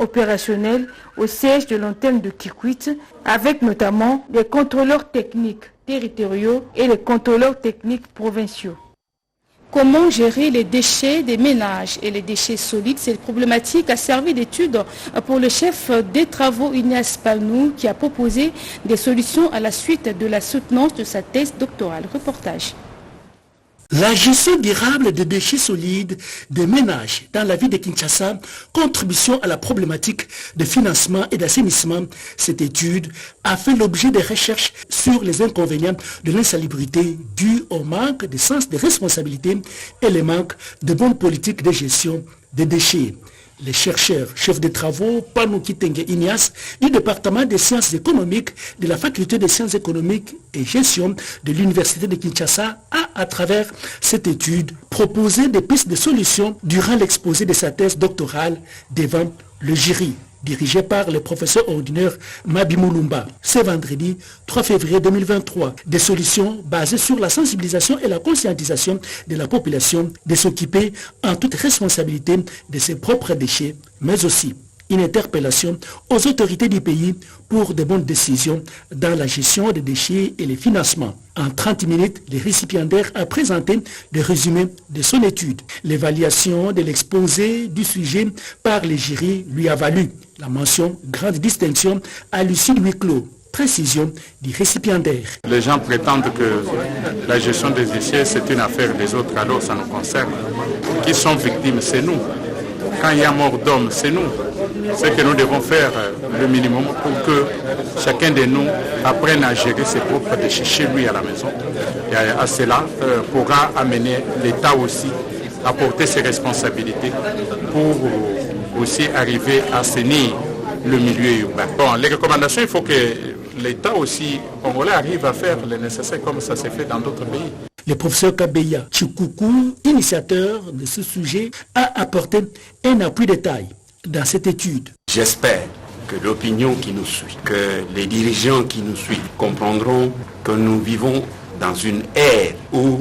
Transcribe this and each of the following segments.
opérationnels au siège de l'antenne de Kikwit, avec notamment les contrôleurs techniques territoriaux et les contrôleurs techniques provinciaux. Comment gérer les déchets des ménages et les déchets solides? Cette problématique a servi d'étude pour le chef des travaux Ignace Palnou qui a proposé des solutions à la suite de la soutenance de sa thèse doctorale. Reportage. La gestion durable des déchets solides des ménages dans la ville de Kinshasa, contribution à la problématique de financement et d'assainissement. Cette étude a fait l'objet de recherches sur les inconvénients de l'insalubrité dus au manque de sens de responsabilité et le manque de bonne politique de gestion des déchets. Les chercheurs, chefs de travaux, Panou Kitenge Ignace, du département des sciences économiques de la faculté des sciences économiques et gestion de l'université de Kinshasa, a, à travers cette étude, proposé des pistes de solutions durant l'exposé de sa thèse doctorale devant le jury, dirigé par le professeur ordinaire Mabi Moulumba. Ce vendredi 3 février 2023, des solutions basées sur la sensibilisation et la conscientisation de la population de s'occuper en toute responsabilité de ses propres déchets, mais aussi une interpellation aux autorités du pays pour de bonnes décisions dans la gestion des déchets et les financements. En 30 minutes, le récipiendaire a présenté des résumés de son étude. L'évaluation de l'exposé du sujet par les jurys lui a valu la mention grande distinction à l'issue du huis clos. Précision du récipiendaire. Les gens prétendent que la gestion des déchets c'est une affaire des autres, alors ça nous concerne. Qui sont victimes, c'est nous. Quand il y a mort d'homme, c'est nous. C'est que nous devons faire le minimum pour que chacun de nous apprenne à gérer ses propres déchets chez lui à la maison. Et à cela pourra amener l'État aussi à porter ses responsabilités pour aussi arriver à assainir le milieu urbain. Bon, les recommandations, il faut que l'État aussi congolais arrive à faire le nécessaire comme ça s'est fait dans d'autres pays. Le professeur Kabeya Chikoukou, initiateur de ce sujet, a apporté un appui de taille dans cette étude. J'espère que l'opinion qui nous suit, que les dirigeants qui nous suivent comprendront que nous vivons dans une ère où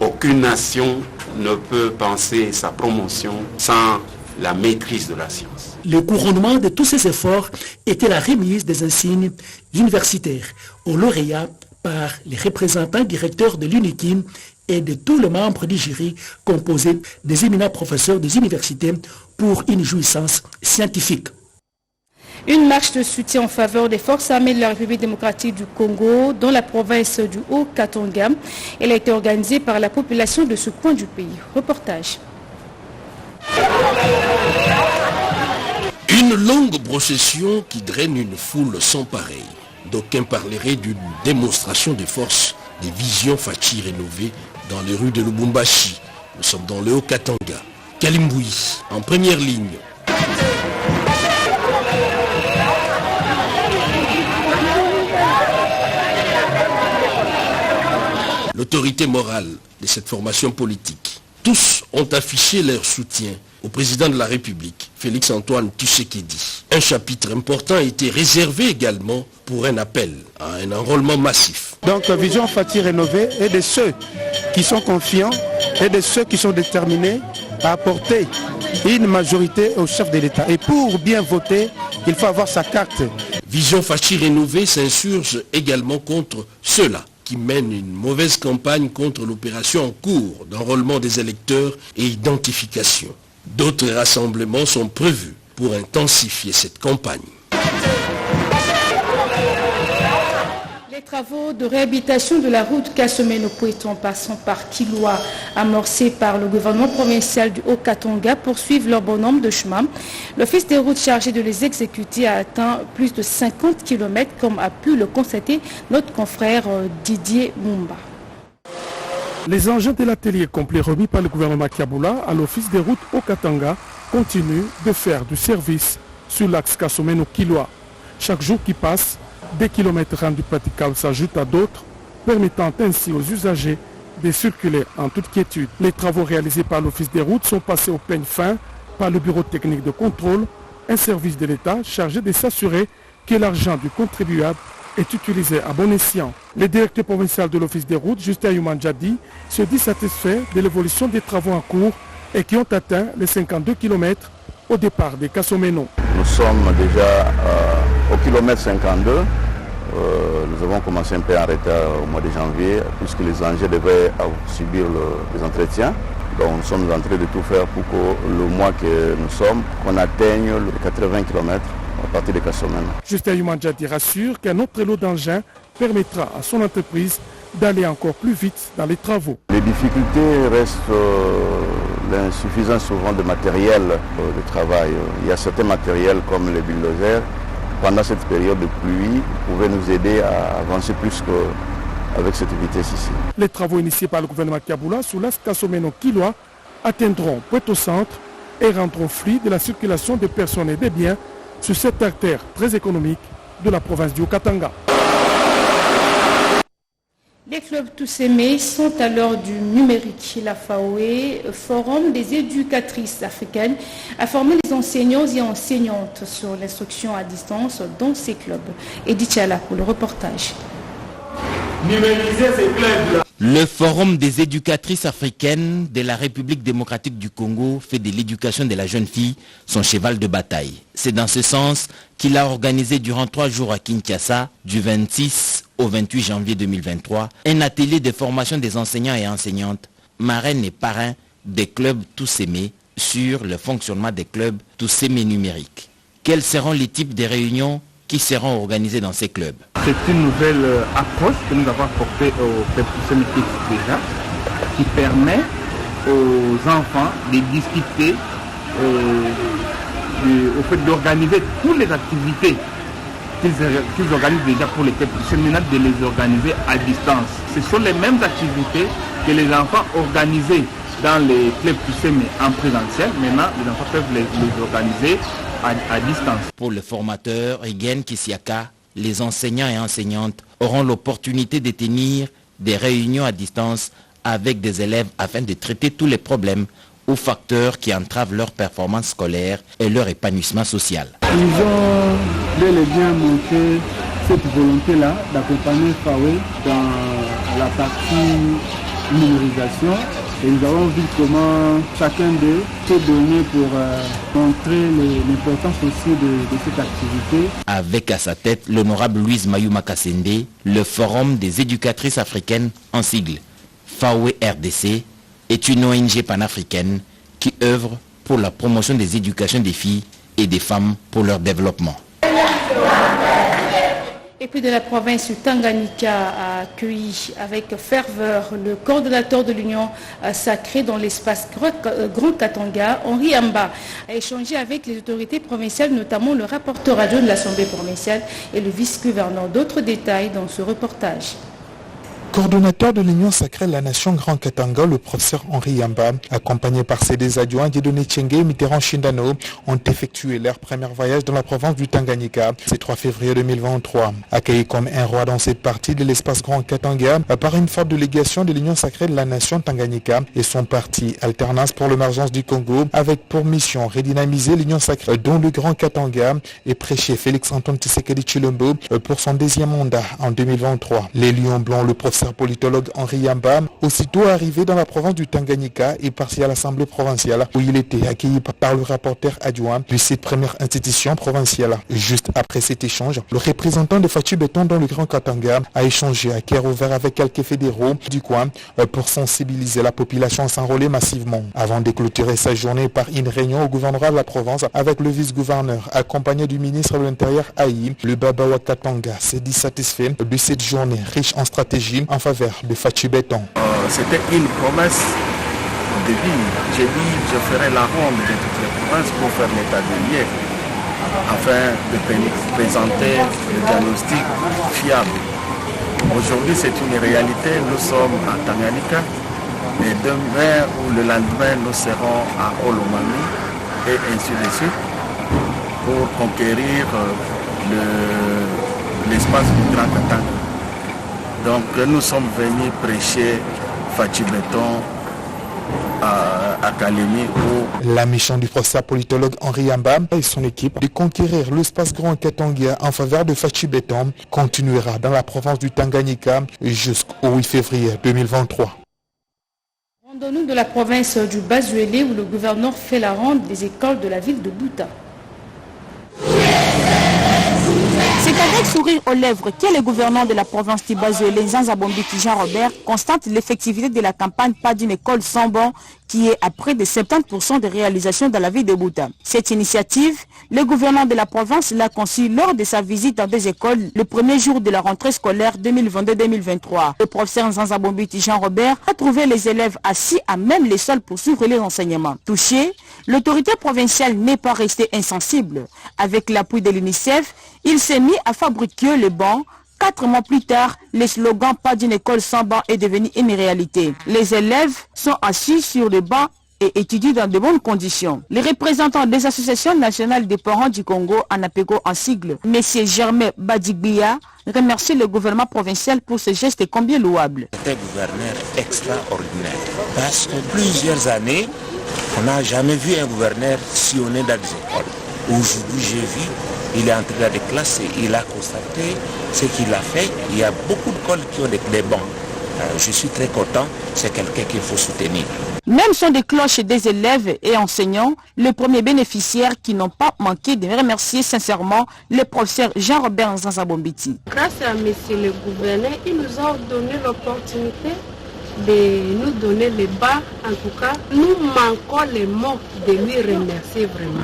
aucune nation ne peut penser sa promotion sans la maîtrise de la science. Le couronnement de tous ces efforts était la remise des insignes universitaires aux lauréats par les représentants directeurs de l'UNIKIN et de tous les membres du jury composé des éminents professeurs des universités pour une jouissance scientifique. Une marche de soutien en faveur des forces armées de la République démocratique du Congo dans la province du Haut-Katanga. Elle a été organisée par la population de ce coin du pays. Reportage. Une longue procession qui draine une foule sans pareil. D'aucuns parleraient d'une démonstration de force, des visions Fachi rénovées dans les rues de Lubumbashi. Nous sommes dans le Haut-Katanga. Kalimboui, en première ligne. L'autorité morale de cette formation politique. Tous ont affiché leur soutien au président de la République, Félix-Antoine Tshisekedi. Un chapitre important a été réservé également pour un appel à un enrôlement massif. Donc la vision Fachi rénovée est de ceux qui sont confiants et de ceux qui sont déterminés à apporter une majorité au chef de l'État. Et pour bien voter, il faut avoir sa carte. Vision Fachi rénovée s'insurge également contre ceux-là qui mènent une mauvaise campagne contre l'opération en cours d'enrôlement des électeurs et identification. D'autres rassemblements sont prévus pour intensifier cette campagne. Les travaux de réhabilitation de la route Kasomeno-Poueto en passant par Kiloa, amorcés par le gouvernement provincial du Haut-Katanga, poursuivent leur bon nombre de chemins. L'office des routes chargé de les exécuter a atteint plus de 50 km, comme a pu le constater notre confrère Didier Mumba. Les engins de l'atelier complet remis par le gouvernement Kiaboula à l'office des routes Haut-Katanga continuent de faire du service sur l'axe Kasomeno-Kiloa. Chaque jour qui passe, des kilomètres rendus praticables s'ajoutent à d'autres, permettant ainsi aux usagers de circuler en toute quiétude. Les travaux réalisés par l'Office des routes sont passés au peigne fin par le Bureau technique de contrôle, un service de l'État chargé de s'assurer que l'argent du contribuable est utilisé à bon escient. Le directeur provincial de l'Office des routes, Justin Yumanjadi, se dit satisfait de l'évolution des travaux en cours et qui ont atteint les 52 km au départ des Kasomeno. Nous sommes déjà au kilomètre 52. Nous avons commencé un peu en retard au mois de janvier puisque les engins devaient subir les entretiens. Donc nous sommes en train de tout faire pour que le mois que nous sommes, qu'on atteigne les 80 km à partir de Kasomeno. Justin Yumanjadi rassure qu'un autre lot d'engins permettra à son entreprise d'aller encore plus vite dans les travaux. Les difficultés restent l'insuffisance souvent de matériel de travail. Il y a certains matériels comme les bulldozers. Pendant cette période de pluie, pouvaient nous aider à avancer plus qu'avec cette vitesse ici. Les travaux initiés par le gouvernement Kiaboula sur l'axe Kasomeno-Kilwa atteindront Pointe-au-Centre et rendront fluide la circulation des personnes et des biens sur cette artère très économique de la province du Haut-Katanga. Les clubs tous aimés sont à l'heure du numérique. La FAOE, Forum des éducatrices africaines, a formé les enseignants et enseignantes sur l'instruction à distance dans ces clubs. Edith Chala pour le reportage. Le Forum des éducatrices africaines de la République démocratique du Congo fait de l'éducation de la jeune fille son cheval de bataille. C'est dans ce sens qu'il a organisé durant 3 jours à Kinshasa, du 26 au 28 janvier 2023, un atelier de formation des enseignants et enseignantes, marraines et parrains des clubs tous aimés sur le fonctionnement des clubs tous aimés numériques. Quels seront les types de réunions qui seront organisées dans ces clubs? C'est une nouvelle approche que nous avons apportée au club tous aimés déjà, qui permet aux enfants de discuter, au fait d'organiser toutes les activités qu'ils organisent déjà pour les clubs, c'est maintenant de les organiser à distance. Ce sont les mêmes activités que les enfants organisaient dans les clubs tous aimés en présentiel. Maintenant, les enfants peuvent les organiser à distance. Pour le formateur Rigen Kisiaka, les enseignants et enseignantes auront l'opportunité de tenir des réunions à distance avec des élèves afin de traiter tous les problèmes ou facteurs qui entravent leur performance scolaire et leur épanouissement social. Ils ont bel et bien montré cette volonté-là d'accompagner FAOE dans la partie numérisation. Et nous avons vu comment chacun d'eux s'est donné pour montrer l'importance aussi de cette activité. Avec à sa tête l'honorable Louise Mayuma Kassende, le Forum des éducatrices africaines en sigle, FAOE RDC, est une ONG panafricaine qui œuvre pour la promotion des éducations des filles et des femmes pour leur développement. Et puis de la province du Tanganyika a accueilli avec ferveur le coordonnateur de l'Union sacrée dans l'espace Grand Katanga, Henri Amba, a échangé avec les autorités provinciales, notamment le rapporteur adjoint de l'Assemblée provinciale et le vice-gouverneur. D'autres détails dans ce reportage. Coordonnateur de l'Union sacrée de la nation Grand Katanga, le professeur Henri Yamba, accompagné par ses deux adjoints Dieudonné Tchenge et Mitterrand Shindano, ont effectué leur premier voyage dans la province du Tanganyika, ce 3 février 2023. Accueillis comme un roi dans cette partie de l'espace Grand Katanga par une forte délégation de l'Union sacrée de la nation Tanganyika et son parti Alternance pour l'émergence du Congo, avec pour mission redynamiser l'Union sacrée dont le Grand Katanga et prêcher Félix-Antoine Tshisekedi Tshilombo pour son deuxième mandat en 2023. Les Lions Blancs, le professeur politologue Henri Yamba, aussitôt arrivé dans la province du Tanganyika et parti à l'Assemblée provinciale où il était accueilli par le rapporteur adjoint de cette première institution provinciale. Juste après cet échange, le représentant de Fatou Béton dans le Grand Katanga a échangé à cœur ouvert avec quelques fédéraux du coin pour sensibiliser la population à s'enrôler massivement. Avant de clôturer sa journée par une réunion au gouvernorat de la province avec le vice-gouverneur accompagné du ministre de l'Intérieur Aïe, le Baba wa Katanga s'est dit satisfait de cette journée riche en stratégie en faveur de Fatou Béton. C'était une promesse de vie. J'ai dit je ferai la ronde de toutes les provinces pour faire l'état des lieux afin de présenter le diagnostic fiable. Aujourd'hui c'est une réalité, nous sommes à Tanganyika et demain ou le lendemain nous serons à Olomami et ainsi de suite pour conquérir l'espace du Grand Katanga. Donc nous sommes venus prêcher Fatou Béton à Kalemi. La mission du professeur politologue Henri Yamba et son équipe de conquérir l'espace Grand Katanga en faveur de Fatou Béton continuera dans la province du Tanganyika jusqu'au 8 février 2023. Rendons-nous de la province du Bas-Uélé où le gouverneur fait la ronde des écoles de la ville de Bouta. sourire aux lèvres qui est le gouverneur de la province Tibazoélé, Nzanza Bombiti Jean-Robert, constate l'effectivité de la campagne Pas d'une école sans banc qui est à près de 70% de réalisation dans la ville de Bouta. Cette initiative, le gouverneur de la province l'a conçue lors de sa visite dans des écoles le premier jour de la rentrée scolaire 2022-2023. Le professeur Nzanza Bombiti Jean-Robert a trouvé les élèves assis à même les sols pour suivre les enseignements. Touché, l'autorité provinciale n'est pas restée insensible. Avec l'appui de l'UNICEF, il s'est mis à fabriquer le banc. 4 mois plus tard, le slogan « Pas d'une école sans banc » est devenu une réalité. Les élèves sont assis sur le banc et étudient dans de bonnes conditions. Les représentants des associations nationales des parents du Congo, ANAPECO en sigle, M. Germain Badigbia, remercie le gouvernement provincial pour ce geste combien louable. C'est un gouverneur extraordinaire parce que plusieurs années, on n'a jamais vu un gouverneur sillonner dans des écoles. Aujourd'hui, j'ai vu, il est entré dans des classes et il a constaté ce qu'il a fait. Il y a beaucoup d'écoles qui ont des bancs. Je suis très content, c'est quelqu'un qu'il faut soutenir. Même son des cloches des élèves et enseignants, les premiers bénéficiaires qui n'ont pas manqué de remercier sincèrement le professeur Jean-Robert Nzanza Bombiti. Grâce à monsieur le gouverneur, il nous a donné l'opportunité de nous donner les bas. En tout cas, nous manquons les mots de lui remercier vraiment.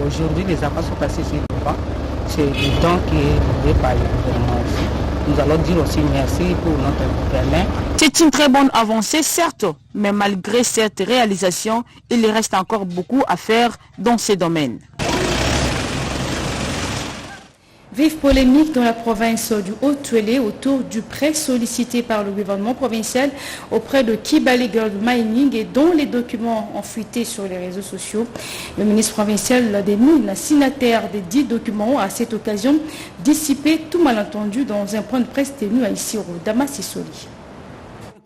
Aujourd'hui, les enfants sont passés sur le banc. C'est le don qui est donné par le gouvernement aussi. Nous allons dire aussi merci pour notre gouverneur. C'est une très bonne avancée, certes, mais malgré cette réalisation, il reste encore beaucoup à faire dans ces domaines. Vive polémique dans la province du Haut-Tuélé autour du prêt sollicité par le gouvernement provincial auprès de Kibali Gold Mining et dont les documents ont fuité sur les réseaux sociaux. Le ministre provincial dénonce la signataire des 10 documents à cette occasion dissipé tout malentendu dans un point de presse tenu à Issiro, Damas Sissoli.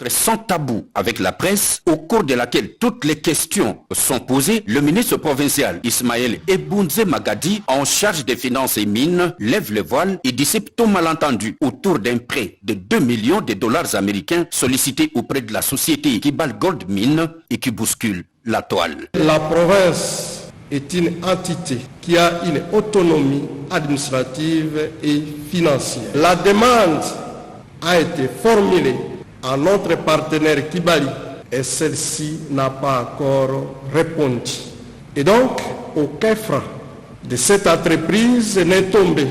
Sans tabou avec la presse, au cours de laquelle toutes les questions sont posées, le ministre provincial Ismaël Ebounze Magadi, en charge des finances et mines, lève le voile et dissipe tout malentendu autour d'un prêt de 2 millions de dollars américains sollicité auprès de la société Kibali Gold Mine et qui bouscule la toile. La province est une entité qui a une autonomie administrative et financière. La demande a été formulée à notre partenaire Kibali et celle-ci n'a pas encore répondu. Et donc, aucun franc de cette entreprise n'est tombé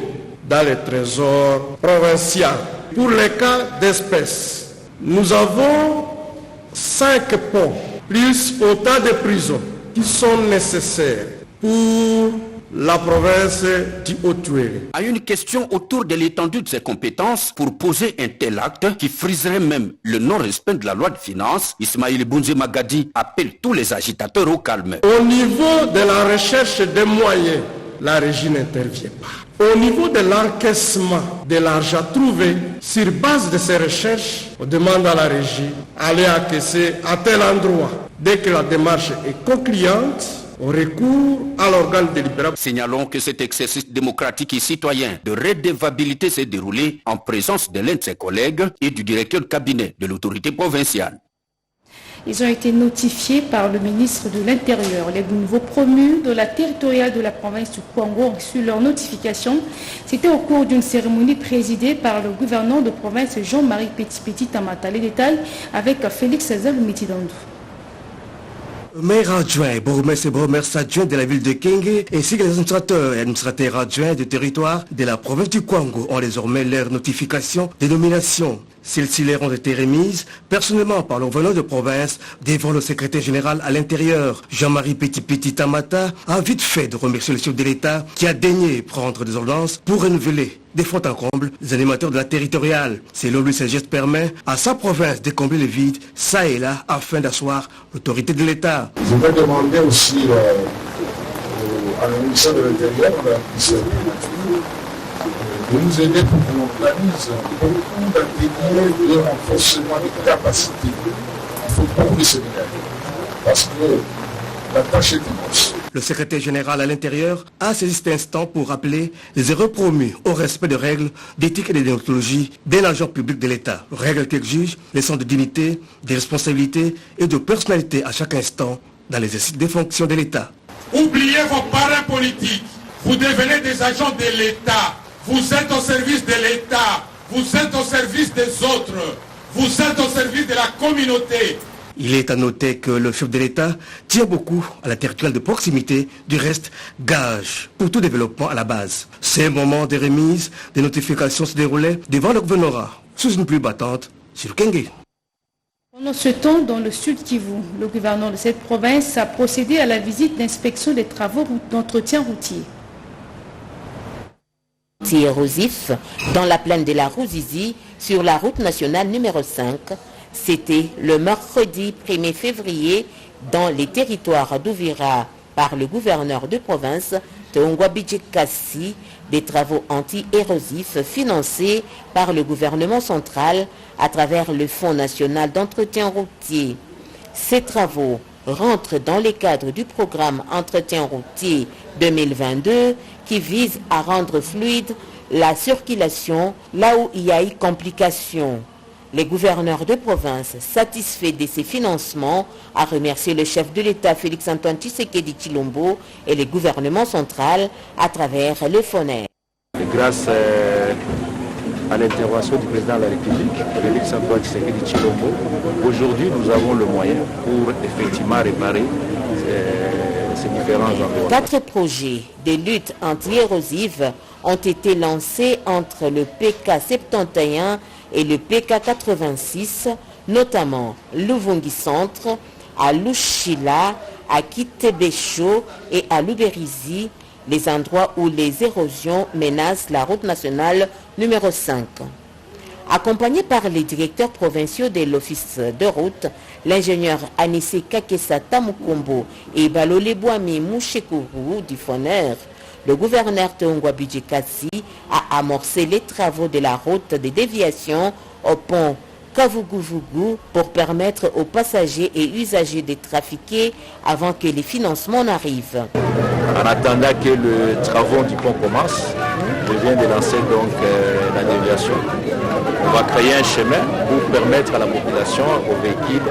dans le trésor provincial. Pour les cas d'espèces, nous avons 5 ponts plus autant de prisons qui sont nécessaires pour la province du Haut-Tuélé. À une question autour de l'étendue de ses compétences pour poser un tel acte qui friserait même le non-respect de la loi de finances, Ismaël Ebounze Magadi appelle tous les agitateurs au calme. Au niveau de la recherche des moyens, la régie n'intervient pas. Au niveau de l'encaissement de l'argent trouvé, sur base de ces recherches, on demande à la régie d'aller encaisser à tel endroit. Dès que la démarche est concluante, on recourt à l'organe délibérant. Signalons que cet exercice démocratique et citoyen de redevabilité s'est déroulé en présence de l'un de ses collègues et du directeur de cabinet de l'autorité provinciale. Ils ont été notifiés par le ministre de l'Intérieur. Les nouveaux promus de la territoriale de la province du Congo ont reçu leur notification. C'était au cours d'une cérémonie présidée par le gouverneur de province Jean-Marie Petit Tamata. Les détails avec Félix Zaloumiti-Dandou. Maire adjoint, bourgmestre et bourgmestre adjoint de la ville de Kenge, ainsi que les administrateurs et administrateurs adjoints du territoire de la province du Congo ont désormais leur notification de nomination. Celles-ci leur ont été remises personnellement par le gouverneur de province devant le secrétaire général à l'intérieur. Jean-Marie Petit Tamata a vite fait de remercier le chef de l'État qui a daigné prendre des ordonnances pour renouveler des fonds en comble les animateurs de la territoriale. Selon lui, ce geste permet à sa province de combler le vide, ça et là, afin d'asseoir l'autorité de l'État. Je vais demander aussi à la ministère de l'Intérieur, de nous aider pour qu'on organise beaucoup d'ateliers de renforcement des capacités. Il faut beaucoup de séminaires, parce que la tâche est immense. Le secrétaire général à l'intérieur a saisi cet instant pour rappeler les erreurs promues au respect des règles d'éthique et de déontologie d'un agent public de l'État. Règles qui exigent les sens de dignité, de responsabilité et de personnalité à chaque instant dans l'exercice des fonctions de l'État. Oubliez vos parrains politiques. Vous devenez des agents de l'État. Vous êtes au service de l'État. Vous êtes au service des autres. Vous êtes au service de la communauté. Il est à noter que le chef de l'État tient beaucoup à la territoriale de proximité, du reste gage pour tout développement à la base. Ces moments de remise des notifications se déroulaient devant le gouvernorat, sous une pluie battante sur Kenge. Pendant ce temps, dans le sud Kivu, le gouverneur de cette province a procédé à la visite d'inspection des travaux d'entretien routier. Érosif, dans la plaine de la Ruzizi, sur la route nationale numéro 5, c'était le mercredi 1er février dans les territoires d'Ouvira par le gouverneur de province Tongwabidje Kassi, des travaux anti-érosifs financés par le gouvernement central à travers le Fonds national d'entretien routier. Ces travaux rentrent dans les cadres du programme Entretien routier 2022 qui vise à rendre fluide la circulation là où il y a eu complications. Les gouverneurs de province, satisfaits de ces financements, a remercié le chef de l'État Félix-Antoine Tshisekedi Tshilombo et le gouvernement central à travers le FONER. Grâce à l'intervention du président de la République, Félix-Antoine Tshisekedi Tshilombo, aujourd'hui nous avons le moyen pour effectivement réparer ces différents endroits. 4 projets de lutte anti-érosive ont été lancés entre le PK 71 et le PK86, notamment Luvungi Centre, à Lushila, à Kitebesho et à Luberizi, les endroits où les érosions menacent la route nationale numéro 5. Accompagné par les directeurs provinciaux de l'office de route, l'ingénieur Anissé Kakessa Tamukombo et Balole Boami Mouchekourou du FONER, le gouverneur Tongwabidje Kassi a amorcé les travaux de la route de déviation au pont Kavuguvugu pour permettre aux passagers et usagers de trafiquer avant que les financements n'arrivent. En attendant que le travaux du pont commence, je viens de lancer donc la déviation. On va créer un chemin pour permettre à la population, aux véhicules,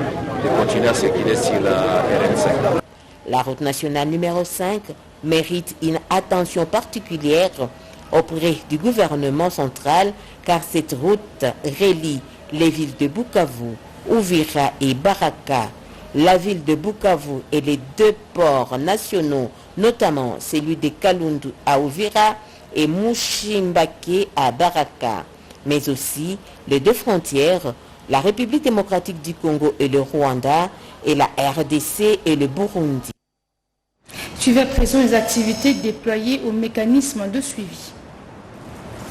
de continuer à circuler sur la RN5. La route nationale numéro 5 mérite une attention particulière auprès du gouvernement central car cette route relie les villes de Bukavu, Uvira et Baraka. La ville de Bukavu et les 2 ports nationaux, notamment celui de Kalundu à Uvira et Mushimbake à Baraka, mais aussi les 2 frontières, la République démocratique du Congo et le Rwanda, et la RDC et le Burundi. Suivez à présent les activités déployées au mécanisme de suivi.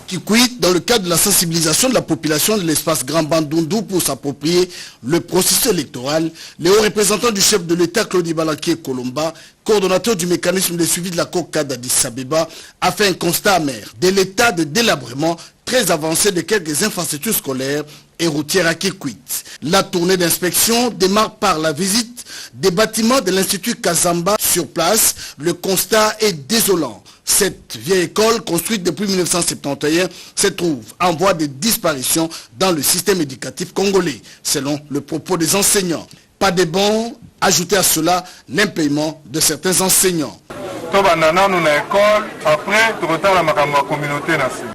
Kikwit, dans le cadre de la sensibilisation de la population de l'espace Grand Bandundu pour s'approprier le processus électoral, les hauts représentants du chef de l'État Claude Ibalanki Kolomba, coordonnateur du mécanisme de suivi de la COCA d'Addis Abeba, a fait un constat amer de l'état de délabrement très avancé de quelques infrastructures scolaires et routières à Kikwit. La tournée d'inspection démarre par la visite des bâtiments de l'Institut Kazamba sur place. Le constat est désolant. Cette vieille école, construite depuis 1971, se trouve en voie de disparition dans le système éducatif congolais, selon le propos des enseignants. Pas de bons, ajoutez à cela l'impaiement de certains enseignants.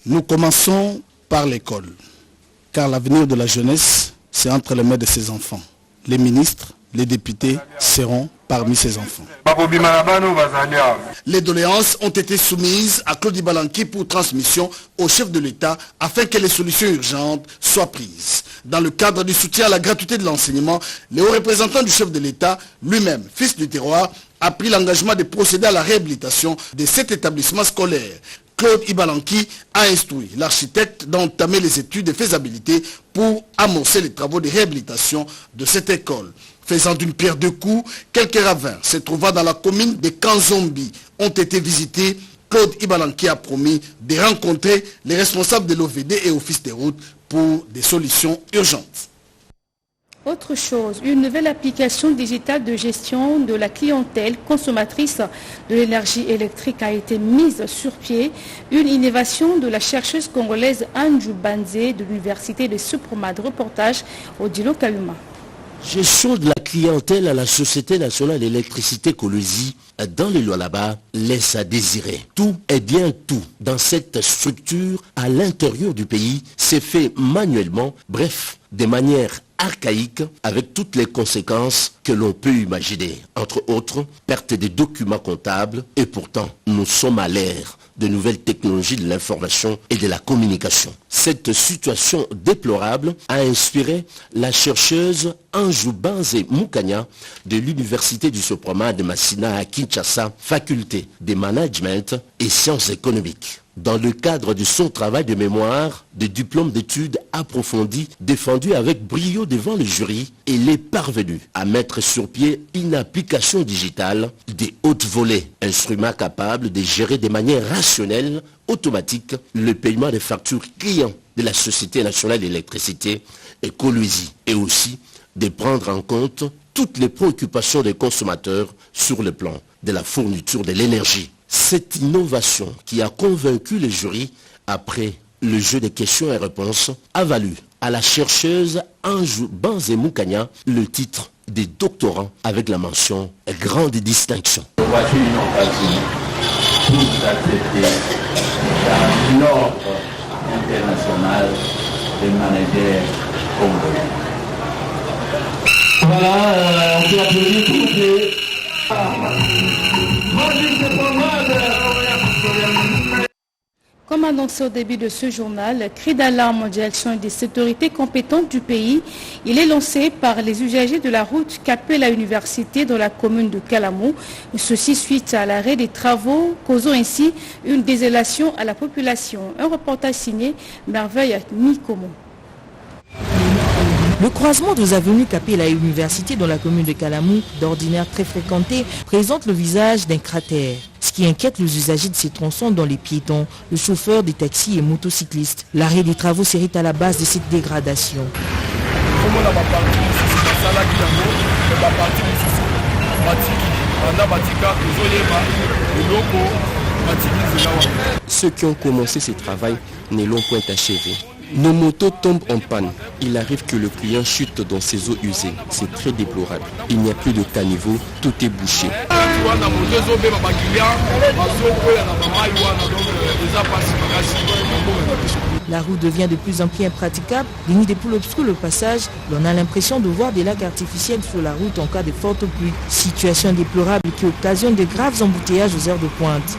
Nous commençons par l'école, car l'avenir de la jeunesse, c'est entre les mains de ses enfants. Les ministres, les députés seront parmi ces enfants. Les doléances ont été soumises à Claude Ibalanki pour transmission au chef de l'État afin que les solutions urgentes soient prises. Dans le cadre du soutien à la gratuité de l'enseignement, les hauts représentants du chef de l'État, lui-même, fils du terroir, a pris l'engagement de procéder à la réhabilitation de cet établissement scolaire. Claude Ibalanki a instruit l'architecte d'entamer les études de faisabilité pour amorcer les travaux de réhabilitation de cette école. Faisant d'une pierre deux coups, quelques ravins se trouvant dans la commune de Kanzombi ont été visités. Claude Ibalanki a promis de rencontrer les responsables de l'OVD et Office des routes pour des solutions urgentes. Autre chose, une nouvelle application digitale de gestion de la clientèle consommatrice de l'énergie électrique a été mise sur pied. Une innovation de la chercheuse congolaise Anju Banze de l'université de Supromad. Reportage Odilo Kaluma. Gestion de la clientèle à la Société nationale d'électricité Kolwezi dans les Lualaba laisse à désirer. Tout est bien tout dans cette structure à l'intérieur du pays, c'est fait manuellement, bref, de manière archaïque avec toutes les conséquences que l'on peut imaginer. Entre autres, perte des documents comptables et pourtant, nous sommes à l'ère de nouvelles technologies de l'information et de la communication. Cette situation déplorable a inspiré la chercheuse Anjou Banze Moukanya de l'Université du Soprama de Massina à Kinshasa, faculté de management et sciences économiques. Dans le cadre de son travail de mémoire, de diplôme d'études approfondies défendu avec brio devant le jury, elle est parvenue à mettre sur pied une application digitale des hautes volées, instrument capable de gérer de manière rationnelle, automatique, le paiement des factures clients de la Société nationale d'électricité et Kolwezi, et aussi de prendre en compte toutes les préoccupations des consommateurs sur le plan de la fourniture de l'énergie. Cette innovation qui a convaincu le jury après le jeu des questions et réponses a valu à la chercheuse Anjou Banze Moukanya le titre de doctorant avec la mention grande distinction. Voici une occasion pour accepter dans l'ordre international des managers congolais. Voilà, on peut applaudir tout le monde. Comme annoncé au début de ce journal, cri d'alarme en direction des autorités compétentes du pays. Il est lancé par les usagers de la route Capella Université dans la commune de Kalamou. Ceci suite à l'arrêt des travaux, causant ainsi une désolation à la population. Un reportage signé Merveille Nikomo. Le croisement des avenues Capella Université dans la commune de Kalamou, d'ordinaire très fréquenté, présente le visage d'un cratère. Ce qui inquiète les usagers de ces tronçons dans les piétons, le chauffeur des taxis et motocyclistes. L'arrêt des travaux serait à la base de cette dégradation. Ceux qui ont commencé ce travail ne l'ont point achevé. Nos motos tombent en panne. Il arrive que le client chute dans ses eaux usées. C'est très déplorable. Il n'y a plus de caniveau, tout est bouché. La route devient de plus en plus impraticable. Les nids des poules obstruent le passage. L'on a l'impression de voir des lacs artificiels sur la route en cas de forte pluie. Situation déplorable qui occasionne de graves embouteillages aux heures de pointe.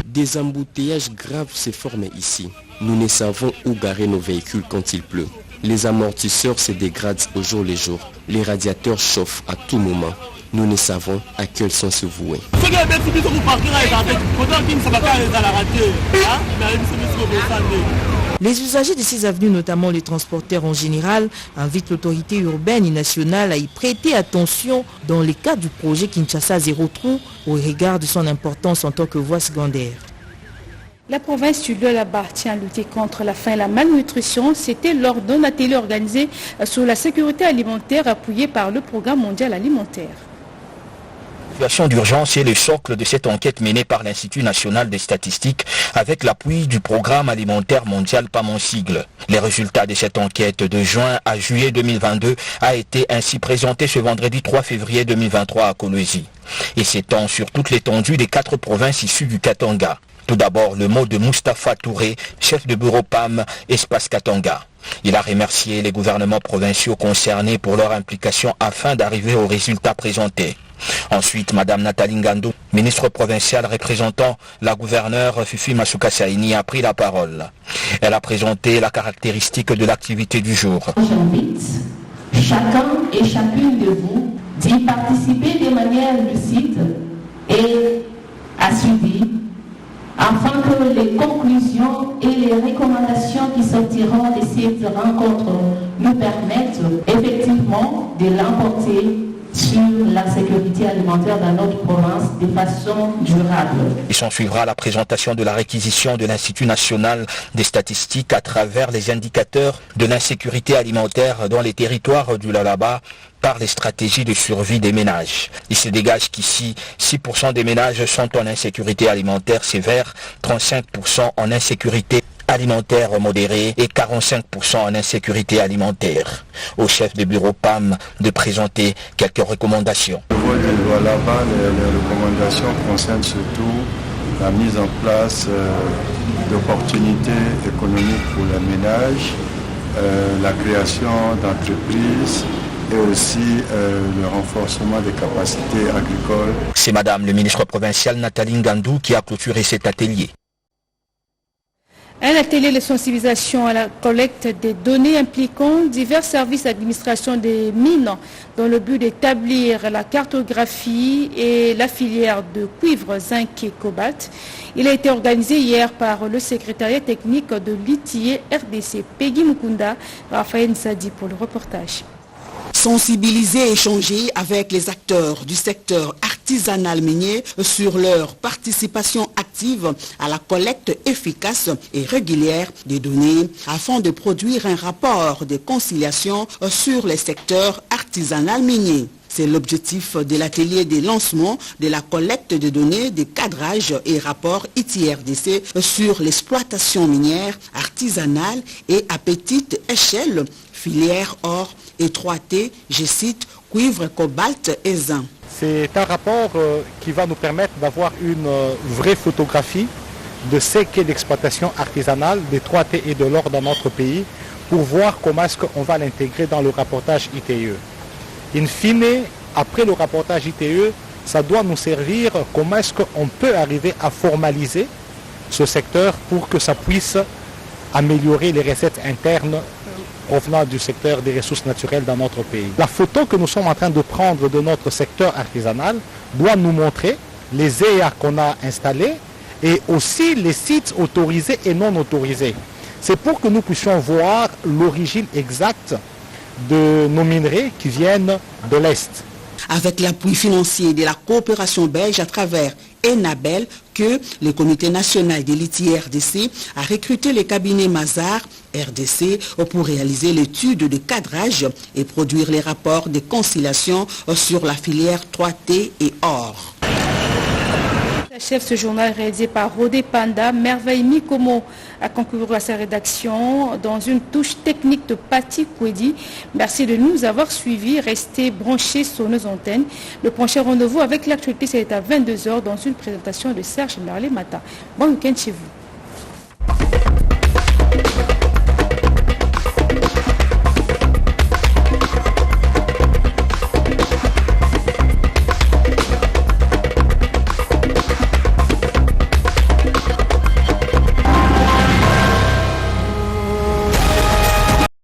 Des embouteillages graves se forment ici. Nous ne savons où garer nos véhicules quand il pleut. Les amortisseurs se dégradent au jour le jour. Les radiateurs chauffent à tout moment. Nous ne savons à quel sens se vouer. Les usagers de ces avenues, notamment les transporteurs en général, invitent l'autorité urbaine et nationale à y prêter attention dans le cadre du projet Kinshasa Zéro Trou au regard de son importance en tant que voie secondaire. La province du Lualaba tient à lutter contre la faim et la malnutrition. C'était lors d'un atelier organisé sur la sécurité alimentaire appuyé par le Programme mondial alimentaire. La situation d'urgence est le socle de cette enquête menée par l'Institut national des statistiques avec l'appui du Programme alimentaire mondial, pas mon sigle. Les résultats de cette enquête de juin à juillet 2022 a été ainsi présenté ce vendredi 3 février 2023 à Kolwezi et s'étend sur toute l'étendue des 4 provinces issues du Katanga. Tout d'abord, le mot de Moustapha Touré, chef de bureau PAM, Espace Katanga. Il a remercié les gouvernements provinciaux concernés pour leur implication afin d'arriver aux résultats présentés. Ensuite, Madame Nathalie Ngandou, ministre provinciale représentant la gouverneure Fifi Masuka Saini, a pris la parole. Elle a présenté la caractéristique de l'activité du jour. J'invite chacun et chacune de vous d'y participer de manière lucide et assidue, afin que les conclusions et les recommandations qui sortiront de cette rencontre nous permettent effectivement de l'emporter sur la sécurité alimentaire dans notre province de façon durable. Il s'en suivra la présentation de la réquisition de l'Institut national des statistiques à travers les indicateurs de l'insécurité alimentaire dans les territoires du Lualaba par les stratégies de survie des ménages. Il se dégage qu'ici, 6% des ménages sont en insécurité alimentaire sévère, 35% en insécurité alimentaire modérée et 45% en insécurité alimentaire. Au chef de bureau PAM de présenter quelques recommandations. Au niveau du Lualaba, les recommandations concernent surtout la mise en place d'opportunités économiques pour les ménages, la création d'entreprises et aussi le renforcement des capacités agricoles. C'est Madame le ministre provincial Nathalie Ngandou qui a clôturé cet atelier. Un atelier de sensibilisation à la collecte des données impliquant divers services d'administration des mines dans le but d'établir la cartographie et la filière de cuivre, zinc et cobalt. Il a été organisé hier par le secrétariat technique de l'ITIE RDC. Peggy Mukunda, Raphaël Nsadi pour le reportage. Sensibiliser et échanger avec les acteurs du secteur artisanal minier sur leur participation active à la collecte efficace et régulière des données afin de produire un rapport de conciliation sur les secteurs artisanal minier. C'est l'objectif de l'atelier de lancement de la collecte de données de cadrage et rapport ITIE-RDC sur l'exploitation minière artisanale et à petite échelle, filière or et 3T, je cite, cuivre, cobalt et zinc. C'est un rapport qui va nous permettre d'avoir une vraie photographie de ce qu'est l'exploitation artisanale des 3T et de l'or dans notre pays pour voir comment est-ce qu'on va l'intégrer dans le rapportage ITIE. In fine, après le rapportage ITIE, ça doit nous servir comment est-ce qu'on peut arriver à formaliser ce secteur pour que ça puisse améliorer les recettes internes provenant du secteur des ressources naturelles dans notre pays. La photo que nous sommes en train de prendre de notre secteur artisanal doit nous montrer les EA qu'on a installés et aussi les sites autorisés et non autorisés. C'est pour que nous puissions voir l'origine exacte de nos minerais qui viennent de l'Est. Avec l'appui financier de la coopération belge à travers Enabel, que le comité national de l'ITIE-RDC a recruté le cabinet Mazar RDC pour réaliser l'étude de cadrage et produire les rapports de conciliation sur la filière 3T et or. Chef ce journal réalisé par Rodé Panda, Merveille Mikomo a concouru à sa rédaction dans une touche technique de Patti Kwedi. Merci de nous avoir suivis. Restez branchés sur nos antennes. Le prochain rendez-vous avec l'actualité, c'est à 22h dans une présentation de Serge Merlet Matin. Bon week-end chez vous.